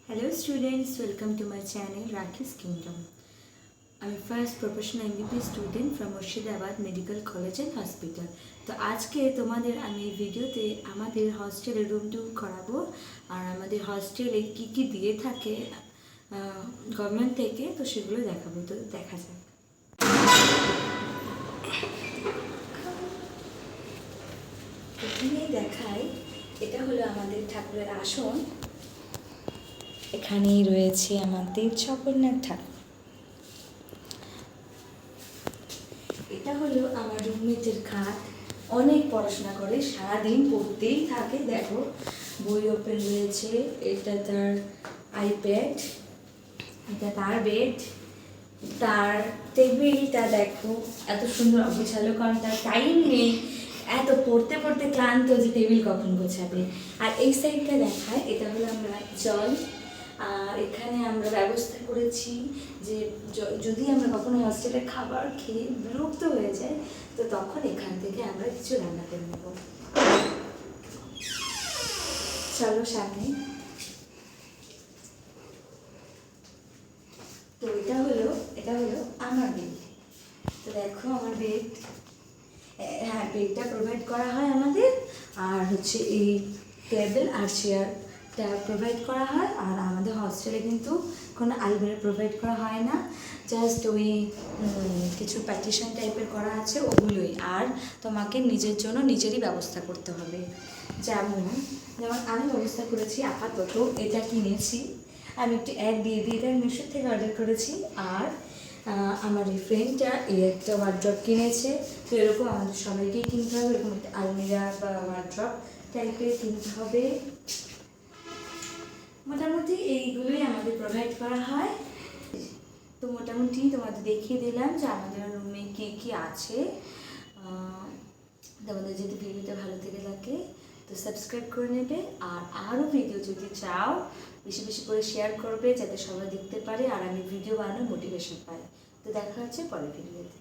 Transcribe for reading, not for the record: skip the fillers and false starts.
Hello students, welcome to my channel Rakhi's Kingdom. I'm a first professional MBBS student from Murshidabad Medical College and Hospital. তো আজকে তোমাদের আমি এই ভিডিওতে আমাদের হস্টেলে রুম ট্যুর করাবো আর আমাদের হস্টেলে কি কি দিয়ে থাকে গভর্নমেন্ট থেকে, তো সেগুলো দেখাবো। তো দেখা যাক। এখানেই দেখাই, এটা হলো আমাদের ঠাকুরের আসন। এখানেই রয়েছে আমাদের জগন্নাথ ঠাকুর। এটা হলো আমার রুমমেটের খাট। অনেক পড়াশোনা করে, সারাদিন পড়তেই থাকে। দেখো বই ওপেন রয়েছে। এটা তার আইপ্যাড, এটা তার বেড, তার টেবিলটা দেখো এত সুন্দর অগোছালো, কারণ তার টাইম নেই, এত পড়তে পড়তে ক্লান্ত যে টেবিল কখন গোছাবে। আর এই সাইডটা দেখায়, এটা হলো আমরা জল। আর এখানে আমরা ব্যবস্থা করেছি যে যদি আমরা কখনো হস্টেলে খাবার খেয়ে বিরক্ত হয়ে যায়, তো তখন এখান থেকে আমরা কিছু রান্না করে নেব। চলো সামনে। তো এটা হলো আমার বেড। তো দেখো আমার বেড, হ্যাঁ বেডটা প্রোভাইড করা হয় আমাদের। আর হচ্ছে এই টেবিল আর চেয়ারটা প্রোভাইড করা হয়। আর আমাদের হস্টেলে কিন্তু কোনো আলমারি প্রোভাইড করা হয় না, জাস্ট ওই কিছু প্যাটিশন টাইপের করা আছে ওগুলোই। আর তোমাকে নিজের জন্য নিজেরই ব্যবস্থা করতে হবে। যেমন আমি ব্যবস্থা করেছি আপাতত, এটা কিনেছি আমি, একটু অ্যাড দিয়ে দিই, এটা মিশো থেকে অর্ডার করেছি। আর আমার এই ফ্রেন্ডটা এই একটা ওয়ার্ড্রপ কিনেছে। তো এরকম আমাদের সবাইকেই কিনতে হবে, এরকম একটা আলমিরা বা ওয়ার্ড্রপ টাইপের কিনতে হবে। মোটামুটি এইগুলোই আমাদের প্রোভাইড করা হয়। তো মোটামুটি তোমাদের দেখিয়ে দিলাম যে আমাদের রুমে কী কী আছে। তোমাদের যদি ভিডিওটা ভালো থেকে থাকে তো সাবস্ক্রাইব করে নেবে। আর আরও ভিডিও যদি চাও বেশি বেশি করে শেয়ার করবে, যাতে সবাই দেখতে পারে আর আমি ভিডিও বানানোর মোটিভেশন পাই। তো দেখা হচ্ছে পরের ভিডিওতে।